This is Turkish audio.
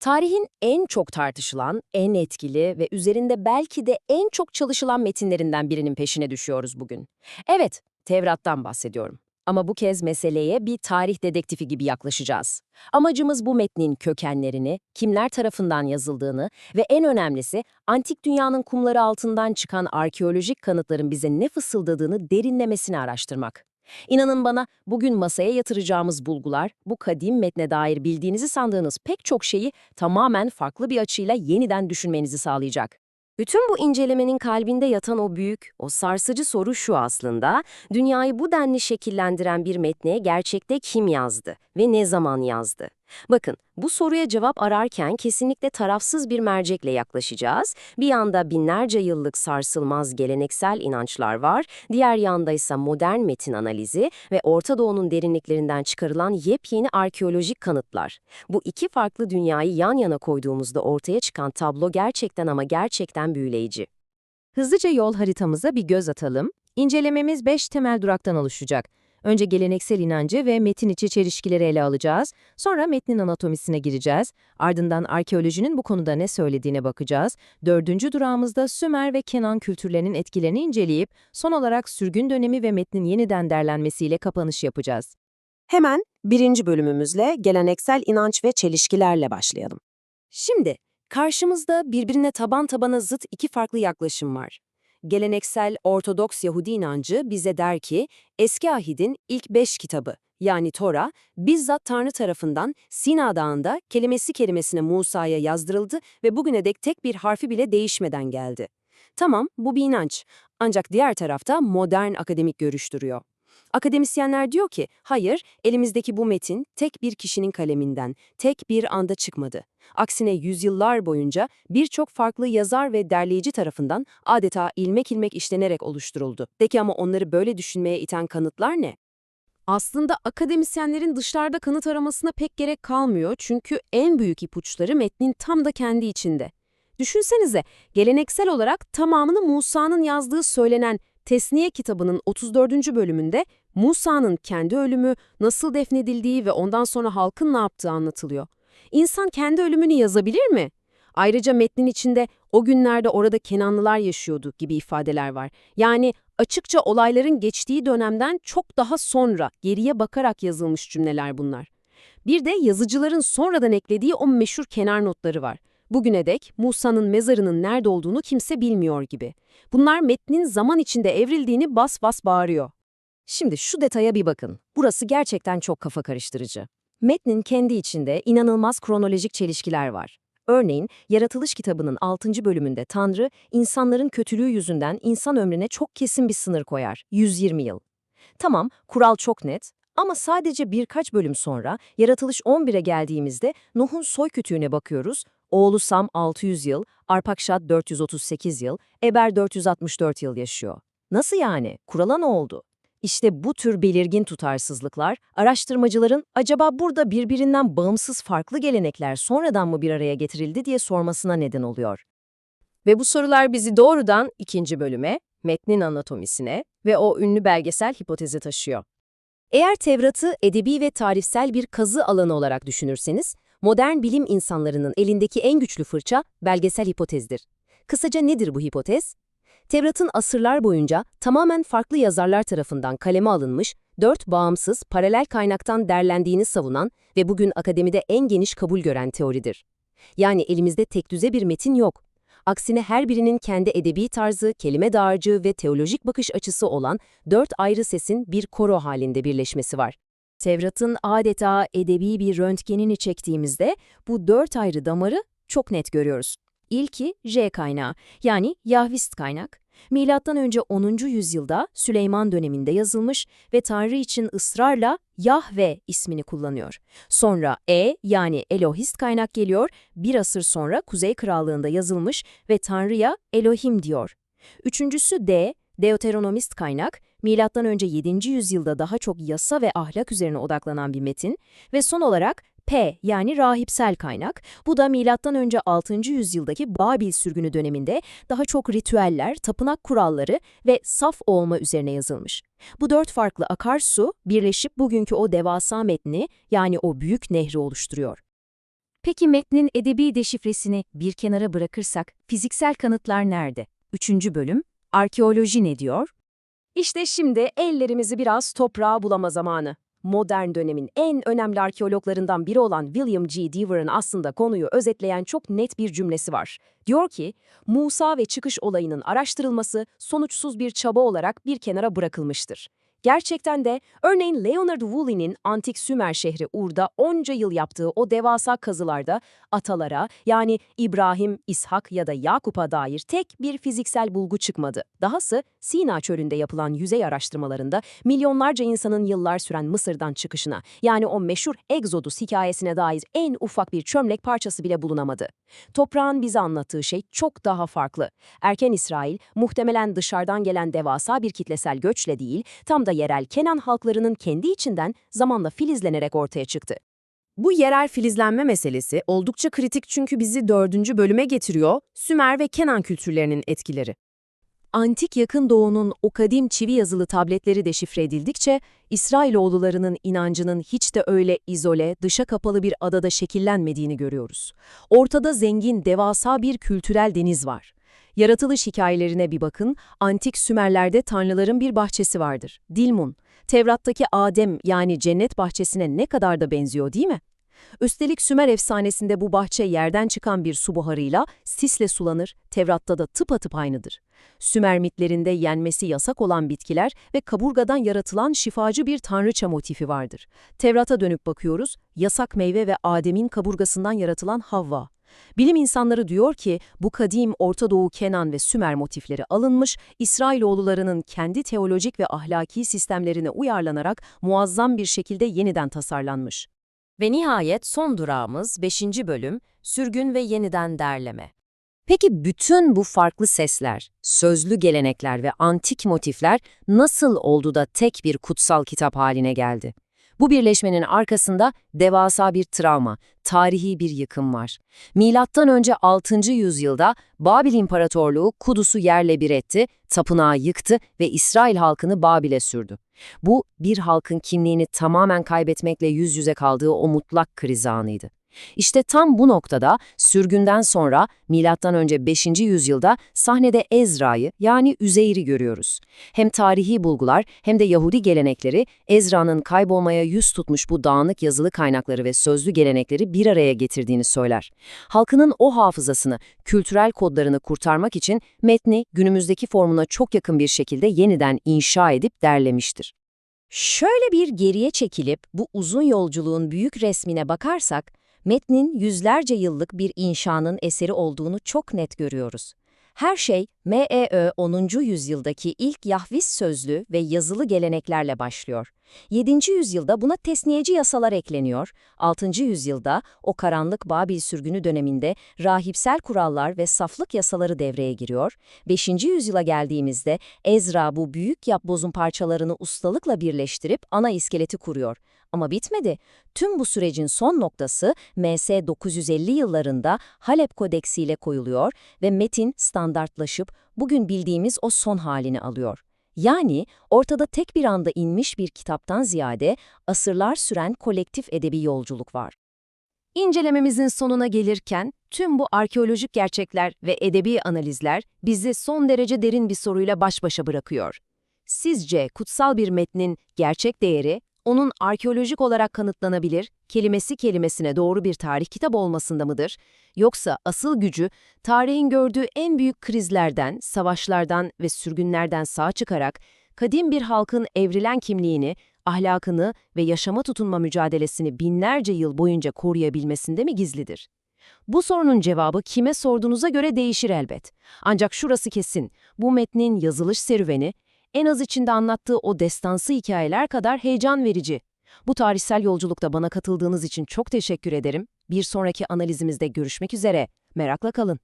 Tarihin en çok tartışılan, en etkili ve üzerinde belki de en çok çalışılan metinlerinden birinin peşine düşüyoruz bugün. Evet, Tevrat'tan bahsediyorum. Ama bu kez meseleye bir tarih dedektifi gibi yaklaşacağız. Amacımız bu metnin kökenlerini, kimler tarafından yazıldığını ve en önemlisi antik dünyanın kumları altından çıkan arkeolojik kanıtların bize ne fısıldadığını derinlemesine araştırmak. İnanın bana, bugün masaya yatıracağımız bulgular, bu kadim metne dair bildiğinizi sandığınız pek çok şeyi tamamen farklı bir açıyla yeniden düşünmenizi sağlayacak. Bütün bu incelemenin kalbinde yatan o büyük, o sarsıcı soru şu aslında: dünyayı bu denli şekillendiren bir metne gerçekte kim yazdı ve ne zaman yazdı? Bakın, bu soruya cevap ararken kesinlikle tarafsız bir mercekle yaklaşacağız. Bir yanda binlerce yıllık sarsılmaz geleneksel inançlar var, diğer yanda ise modern metin analizi ve Orta Doğu'nun derinliklerinden çıkarılan yepyeni arkeolojik kanıtlar. Bu iki farklı dünyayı yan yana koyduğumuzda ortaya çıkan tablo gerçekten ama gerçekten büyüleyici. Hızlıca yol haritamıza bir göz atalım. İncelememiz 5 temel duraktan oluşacak. Önce geleneksel inancı ve metin içi çelişkileri ele alacağız. Sonra metnin anatomisine gireceğiz. Ardından arkeolojinin bu konuda ne söylediğine bakacağız. Dördüncü durağımızda Sümer ve Kenan kültürlerinin etkilerini inceleyip son olarak sürgün dönemi ve metnin yeniden derlenmesiyle kapanış yapacağız. Hemen birinci bölümümüzle geleneksel inanç ve çelişkilerle başlayalım. Şimdi, karşımızda birbirine taban tabana zıt iki farklı yaklaşım var. Geleneksel Ortodoks Yahudi inancı bize der ki, Eski Ahit'in ilk 5 kitabı, yani Tora, bizzat Tanrı tarafından Sina Dağı'nda kelimesine Musa'ya yazdırıldı ve bugüne dek tek bir harfi bile değişmeden geldi. Tamam, bu bir inanç. Ancak diğer tarafta modern akademik görüş duruyor. Akademisyenler diyor ki, hayır, elimizdeki bu metin tek bir kişinin kaleminden, tek bir anda çıkmadı. Aksine yüzyıllar boyunca birçok farklı yazar ve derleyici tarafından adeta ilmek ilmek işlenerek oluşturuldu. Peki ama onları böyle düşünmeye iten kanıtlar ne? Aslında akademisyenlerin dışlarda kanıt aramasına pek gerek kalmıyor, çünkü en büyük ipuçları metnin tam da kendi içinde. Düşünsenize, geleneksel olarak tamamını Musa'nın yazdığı söylenen Tesniye kitabının 34. bölümünde Musa'nın kendi ölümü, nasıl defnedildiği ve ondan sonra halkın ne yaptığı anlatılıyor. İnsan kendi ölümünü yazabilir mi? Ayrıca metnin içinde o günlerde orada Kenanlılar yaşıyordu gibi ifadeler var. Yani açıkça olayların geçtiği dönemden çok daha sonra geriye bakarak yazılmış cümleler bunlar. Bir de yazıcıların sonradan eklediği o meşhur kenar notları var. Bugüne dek Musa'nın mezarının nerede olduğunu kimse bilmiyor gibi. Bunlar metnin zaman içinde evrildiğini bas bas bağırıyor. Şimdi şu detaya bir bakın. Burası gerçekten çok kafa karıştırıcı. Metnin kendi içinde inanılmaz kronolojik çelişkiler var. Örneğin, Yaratılış kitabının 6. bölümünde Tanrı, insanların kötülüğü yüzünden insan ömrüne çok kesin bir sınır koyar, 120 yıl. Tamam, kural çok net ama sadece birkaç bölüm sonra Yaratılış 11'e geldiğimizde Nuh'un soykütüğüne bakıyoruz. Oğlu Sam 600 yıl, Arpakşad 438 yıl, Eber 464 yıl yaşıyor. Nasıl yani? Kurala ne oldu? İşte bu tür belirgin tutarsızlıklar, araştırmacıların acaba burada birbirinden bağımsız farklı gelenekler sonradan mı bir araya getirildi diye sormasına neden oluyor. Ve bu sorular bizi doğrudan ikinci bölüme, metnin anatomisine ve o ünlü belgesel hipotezi taşıyor. Eğer Tevrat'ı edebi ve tarihsel bir kazı alanı olarak düşünürseniz, modern bilim insanlarının elindeki en güçlü fırça belgesel hipotezdir. Kısaca nedir bu hipotez? Tevrat'ın asırlar boyunca tamamen farklı yazarlar tarafından kaleme alınmış, 4 bağımsız, paralel kaynaktan derlendiğini savunan ve bugün akademide en geniş kabul gören teoridir. Yani elimizde tekdüze bir metin yok. Aksine her birinin kendi edebi tarzı, kelime dağarcığı ve teolojik bakış açısı olan 4 ayrı sesin bir koro halinde birleşmesi var. Tevrat'ın adeta edebi bir röntgenini çektiğimizde bu 4 ayrı damarı çok net görüyoruz. İlki J kaynağı, yani Yahvist kaynak. Milattan önce 10. yüzyılda Süleyman döneminde yazılmış ve Tanrı için ısrarla Yahve ismini kullanıyor. Sonra yani Elohist kaynak geliyor, bir asır sonra Kuzey Krallığında yazılmış ve Tanrı'ya Elohim diyor. Üçüncüsü Deuteronomist kaynak, milattan önce 7. yüzyılda daha çok yasa ve ahlak üzerine odaklanan bir metin ve son olarak yani rahipsel kaynak. Bu da milattan önce 6. yüzyıldaki Babil sürgünü döneminde daha çok ritüeller, tapınak kuralları ve saf olma üzerine yazılmış. Bu 4 farklı akarsu birleşip bugünkü o devasa metni, yani o büyük nehri oluşturuyor. Peki metnin edebi deşifresini bir kenara bırakırsak fiziksel kanıtlar nerede? 3. bölüm, arkeoloji ne diyor? İşte şimdi ellerimizi biraz toprağa bulama zamanı. Modern dönemin en önemli arkeologlarından biri olan William G. Dever'ın aslında konuyu özetleyen çok net bir cümlesi var. Diyor ki, Musa ve çıkış olayının araştırılması sonuçsuz bir çaba olarak bir kenara bırakılmıştır. Gerçekten de örneğin Leonard Woolley'nin antik Sümer şehri Ur'da onca yıl yaptığı o devasa kazılarda atalara yani İbrahim, İshak ya da Yakup'a dair tek bir fiziksel bulgu çıkmadı. Dahası Sina çölünde yapılan yüzey araştırmalarında milyonlarca insanın yıllar süren Mısır'dan çıkışına yani o meşhur Exodus hikayesine dair en ufak bir çömlek parçası bile bulunamadı. Toprağın bize anlattığı şey çok daha farklı. Erken İsrail muhtemelen dışarıdan gelen devasa bir kitlesel göçle değil, tam da yerel Kenan halklarının kendi içinden zamanla filizlenerek ortaya çıktı. Bu yerel filizlenme meselesi oldukça kritik çünkü bizi 4. bölüme getiriyor, Sümer ve Kenan kültürlerinin etkileri. Antik Yakın Doğu'nun o kadim çivi yazılı tabletleri deşifre edildikçe, İsrailoğullarının inancının hiç de öyle izole, dışa kapalı bir adada şekillenmediğini görüyoruz. Ortada zengin, devasa bir kültürel deniz var. Yaratılış hikayelerine bir bakın, antik Sümerler'de tanrıların bir bahçesi vardır, Dilmun. Tevrat'taki Adem yani cennet bahçesine ne kadar da benziyor değil mi? Üstelik Sümer efsanesinde bu bahçe yerden çıkan bir su buharıyla sisle sulanır, Tevrat'ta da tıpatıp aynıdır. Sümer mitlerinde yenmesi yasak olan bitkiler ve kaburgadan yaratılan şifacı bir tanrıça motifi vardır. Tevrat'a dönüp bakıyoruz, yasak meyve ve Adem'in kaburgasından yaratılan Havva. Bilim insanları diyor ki bu kadim Orta Doğu Kenan ve Sümer motifleri alınmış, İsrailoğullarının kendi teolojik ve ahlaki sistemlerine uyarlanarak muazzam bir şekilde yeniden tasarlanmış. Ve nihayet son durağımız 5. bölüm, sürgün ve yeniden derleme. Peki bütün bu farklı sesler, sözlü gelenekler ve antik motifler nasıl oldu da tek bir kutsal kitap haline geldi? Bu birleşmenin arkasında devasa bir travma, tarihi bir yıkım var. Milattan önce 6. yüzyılda Babil İmparatorluğu Kudüs'ü yerle bir etti, tapınağı yıktı ve İsrail halkını Babil'e sürdü. Bu, bir halkın kimliğini tamamen kaybetmekle yüz yüze kaldığı o mutlak kriz anıydı. İşte tam bu noktada sürgünden sonra milattan önce 5. yüzyılda sahnede Ezra'yı yani Üzeyr'i görüyoruz. Hem tarihi bulgular hem de Yahudi gelenekleri Ezra'nın kaybolmaya yüz tutmuş bu dağınık yazılı kaynakları ve sözlü gelenekleri bir araya getirdiğini söyler. Halkının o hafızasını, kültürel kodlarını kurtarmak için metni günümüzdeki formuna çok yakın bir şekilde yeniden inşa edip derlemiştir. Şöyle bir geriye çekilip bu uzun yolculuğun büyük resmine bakarsak, metnin yüzlerce yıllık bir inşanın eseri olduğunu çok net görüyoruz. Her şey M.E.Ö. 10. yüzyıldaki ilk Yahvis sözlü ve yazılı geleneklerle başlıyor. 7. yüzyılda buna tesniyeci yasalar ekleniyor, 6. yüzyılda o karanlık Babil sürgünü döneminde rahipsel kurallar ve saflık yasaları devreye giriyor, 5. yüzyıla geldiğimizde Ezra bu büyük yapbozun parçalarını ustalıkla birleştirip ana iskeleti kuruyor. Ama bitmedi. Tüm bu sürecin son noktası M.S. 950 yıllarında Halep Kodeksi ile koyuluyor ve metin standartlaşıp bugün bildiğimiz o son halini alıyor. Yani ortada tek bir anda inmiş bir kitaptan ziyade asırlar süren kolektif edebi yolculuk var. İncelememizin sonuna gelirken tüm bu arkeolojik gerçekler ve edebi analizler bizi son derece derin bir soruyla baş başa bırakıyor. Sizce kutsal bir metnin gerçek değeri, onun arkeolojik olarak kanıtlanabilir, kelimesi kelimesine doğru bir tarih kitabı olmasında mıdır? Yoksa asıl gücü, tarihin gördüğü en büyük krizlerden, savaşlardan ve sürgünlerden sağ çıkarak, kadim bir halkın evrilen kimliğini, ahlakını ve yaşama tutunma mücadelesini binlerce yıl boyunca koruyabilmesinde mi gizlidir? Bu sorunun cevabı kime sorduğunuza göre değişir elbet. Ancak şurası kesin, bu metnin yazılış serüveni, en az içinde anlattığı o destansı hikayeler kadar heyecan verici. Bu tarihsel yolculukta bana katıldığınız için çok teşekkür ederim. Bir sonraki analizimizde görüşmek üzere. Merakla kalın.